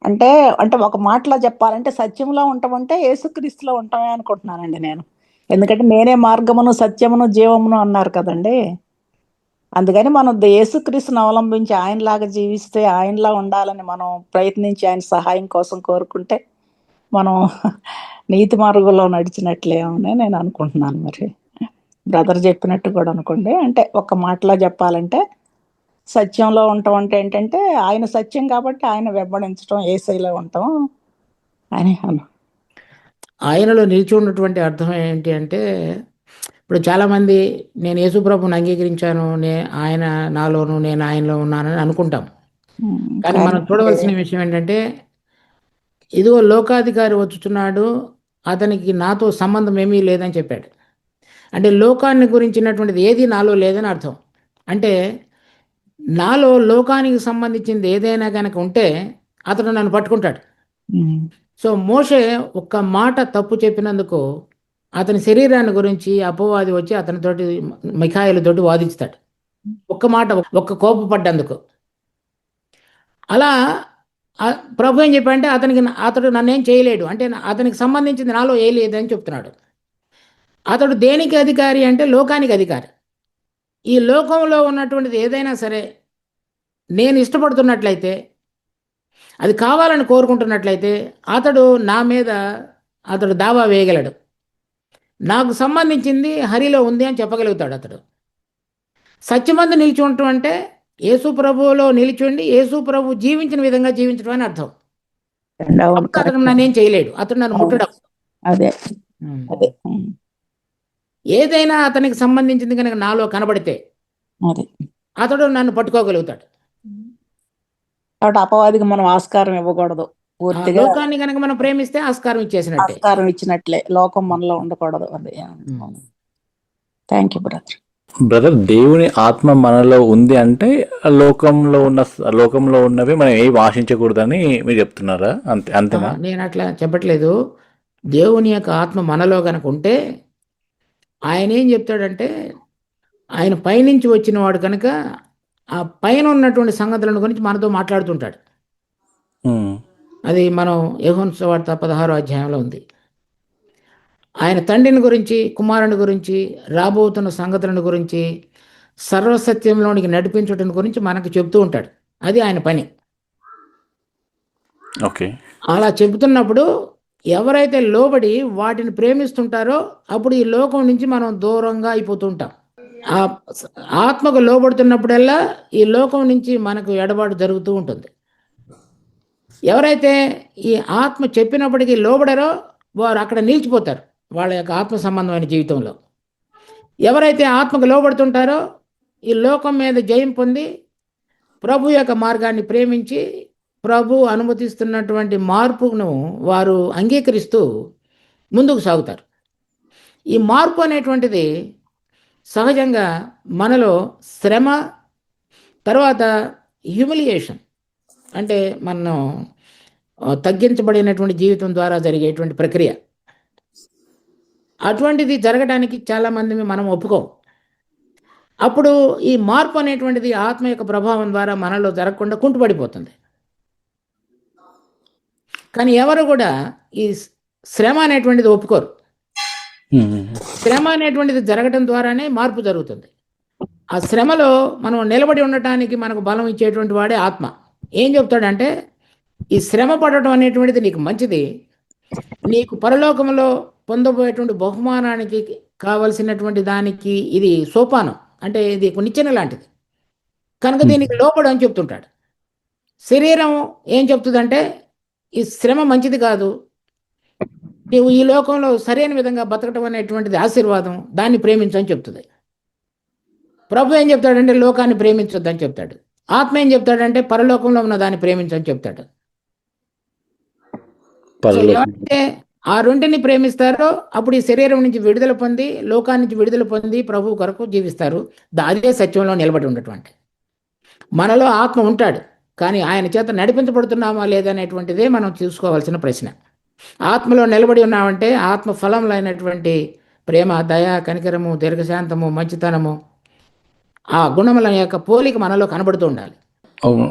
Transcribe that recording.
అంటే అంటే ఒక మాటలో చెప్పాలంటే సత్యంలో ఉంటామంటే యేసుక్రీస్తులో ఉంటామే అనుకుంటున్నానండి నేను. ఎందుకంటే నేనే మార్గమును, సత్యమును, జీవమును అన్నారు కదండీ! అందుకని మనం యేసుక్రీస్తుని అవలంబించి ఆయనలాగా జీవిస్తే, ఆయనలా ఉండాలని మనం ప్రయత్నించి ఆయన సహాయం కోసం కోరుకుంటే, మనం నీతి మార్గంలో నడిచినట్లేమని నేను అనుకుంటున్నాను మరి. బ్రదర్ చెప్పినట్టు కూడా అనుకోండి. అంటే ఒక మాటలో చెప్పాలంటే సత్యంలో ఉండటం అంటే ఏంటంటే, ఆయన సత్యం కాబట్టి ఆయన వెంబడించటం, యేసయ్యలో ఉండటం అని ఆయనలో నిలిచి ఉన్నటువంటి అర్థం ఏంటి అంటే, ఇప్పుడు చాలామంది నేను యేసుప్రభుని అంగీకరించాను, ఆయన నాలోను నేను ఆయనలో ఉన్నానని అనుకుంటాం. కానీ కానీ మనం చూడవలసిన విషయం ఏంటంటే, ఇదిగో లోకాధికారి వచ్చుచున్నాడు, అతనికి నాతో సంబంధం ఏమీ లేదని చెప్పాడు. అంటే లోకాన్ని గురించినటువంటిది ఏది నాలో లేదని అర్థం. అంటే నాలో లోకానికి సంబంధించింది ఏదైనా కనుక ఉంటే అతడు నన్ను పట్టుకుంటాడు. సో మోషే ఒక్క మాట తప్పు చెప్పినందుకు అతని శరీరాన్ని గురించి అపవాది వచ్చి అతనితోటి మిఖాయిలతోటి వాదిస్తాడు. ఒక్క మాట, ఒక్క కోపపడ్డందుకు. అలా ప్రభు ఏం చెప్పాడంటే అతడు నన్నేం చేయలేడు, అంటే అతనికి సంబంధించింది నాలో ఏ లేదని చెప్తున్నాడు. అతడు దేనికి అధికారి అంటే లోకానికి అధికారి. ఈ లోకంలో ఉన్నటువంటిది ఏదైనా సరే నేను ఇష్టపడుతున్నట్లయితే, అది కావాలని కోరుకుంటున్నట్లయితే అతడు నా మీద దావా వేయగలడు. నాకు సంబంధించింది హరిలో ఉంది అని చెప్పగలుగుతాడు అతడు. సత్యమందు నిలిచి ఉండటం అంటే యేసు ప్రభువులో నిలిచుండి యేసు ప్రభు జీవించిన విధంగా జీవించడం అని అర్థం. అతడు నన్నేం చేయలేడు, అతడు నన్ను ముట్టడం. అదే అదే ఏదైనా అతనికి సంబంధించింది కనుక నాలో కనబడితే అతడు నన్ను పట్టుకోగలుగుతాడు. కాబట్టి అపవాదికి మనం ఆస్కారం ఇవ్వకూడదు. పూర్తిగా లోకాన్ని కనుక మనం ప్రేమిస్తే ఆస్కారం ఇచ్చేసినట్టే, ఆస్కారం ఇచ్చినట్లే. లోకం మనలో ఉండకూడదు. అది థ్యాంక్ యూ బ్రదర్. దేవుని ఆత్మ మనలో ఉంది అంటే లోకంలో ఉన్నవి మనం ఏం ఆశించకూడదని మీరు చెప్తున్నారా? అంతేనా? నేను అట్లా చెప్పట్లేదు. దేవుని యొక్క ఆత్మ మనలో కనుక ఉంటే ఆయన ఏం చెప్తాడంటే, ఆయన పైనుంచి వచ్చిన వాడు కనుక ఆ పైన ఉన్నటువంటి సంగతులను గురించి మనతో మాట్లాడుతుంటాడు. అది మనం యోహాను సువార్త 16వ అధ్యాయంలో ఉంది. ఆయన తండ్రిని గురించి, కుమారుని గురించి, రాబోతున్న సంగతులను గురించి, సర్వసత్యంలోనికి నడిపించడం గురించి మనకు చెబుతూ ఉంటాడు. అది ఆయన పని. ఓకే. అలా చెబుతున్నప్పుడు ఎవరైతే లోబడి వాటిని ప్రేమిస్తుంటారో అప్పుడు ఈ లోకం నుంచి మనం దూరంగా అయిపోతూ ఉంటాం. ఆ ఆత్మకు లోబడుతున్నప్పుడల్లా ఈ లోకం నుంచి మనకు ఎడబాటు జరుగుతూ ఉంటుంది. ఎవరైతే ఈ ఆత్మ చెప్పినప్పటికీ లోబడరో వారు అక్కడ నిలిచిపోతారు వాళ్ళ యొక్క ఆత్మ సంబంధమైన జీవితంలో. ఎవరైతే ఆత్మకు లోబడుతుంటారో ఈ లోకం మీద జయం పొంది ప్రభు యొక్క మార్గాన్ని ప్రేమించి ప్రభు అనుమతిస్తున్నటువంటి మార్పును వారు అంగీకరిస్తూ ముందుకు సాగుతారు. ఈ మార్పు అనేటువంటిది సహజంగా మనలో శ్రమ, తర్వాత హ్యూమిలియేషన్, అంటే మనం తగ్గించబడినటువంటి జీవితం ద్వారా జరిగేటువంటి ప్రక్రియ. అటువంటిది జరగడానికి చాలామంది మనం ఒప్పుకోం. అప్పుడు ఈ మార్పు అనేటువంటిది ఆత్మ యొక్క ప్రభావం ద్వారా మనలో జరగకుండా కుంటుపడిపోతుంది. కానీ ఎవరు కూడా ఈ శ్రమ అనేటువంటిది ఒప్పుకోరు. శ్రమ అనేటువంటిది జరగడం ద్వారానే మార్పు జరుగుతుంది. ఆ శ్రమలో మనం నిలబడి ఉండటానికి మనకు బలం ఇచ్చేటువంటి వాడే ఆత్మ. ఏం చెప్తాడంటే, ఈ శ్రమ పడటం అనేటువంటిది నీకు మంచిది, నీకు పరలోకంలో పొందబోయేటువంటి బహుమానానికి కావలసినటువంటి దానికి ఇది సోపానం, అంటే ఇది నిచ్చెన లాంటిది కనుక దీనికి లోపడు అని చెప్తుంటాడు. శరీరం ఏం చెప్తుందంటే, ఈ శ్రమ మంచిది కాదు, నీవు ఈ లోకంలో సరైన విధంగా బతకటం అనేటువంటిది ఆశీర్వాదం, దాన్ని ప్రేమించని చెప్తుంది. ప్రభు ఏం చెప్తాడంటే లోకాన్ని ప్రేమించొద్దని చెప్తాడు. ఆత్మ ఏం చెప్తాడంటే పరలోకంలో ఉన్న దాన్ని ప్రేమించని చెప్తాడు. ఎవరైతే ఆ రెంటిని ప్రేమిస్తారో అప్పుడు ఈ శరీరం నుంచి విడుదల పొంది, లోకాన్ని నుంచి విడుదల పొంది ప్రభు కొరకు జీవిస్తారు. అదే సత్యంలో నిలబడి ఉండటువంటి మనలో ఆత్మ ఉంటాడు, కానీ ఆయన చేత నడిపించబడుతున్నామా లేదనేటువంటిదే మనం చూసుకోవాల్సిన ప్రశ్న. ఆత్మలో నిలబడి ఉన్నామంటే ఆత్మ ఫలంలో అయినటువంటి ప్రేమ, దయ, కనికరము, దీర్ఘశాంతము, మంచితనము, ఆ గుణముల యొక్క పోలిక మనలో కనబడుతూ ఉండాలి. అవును.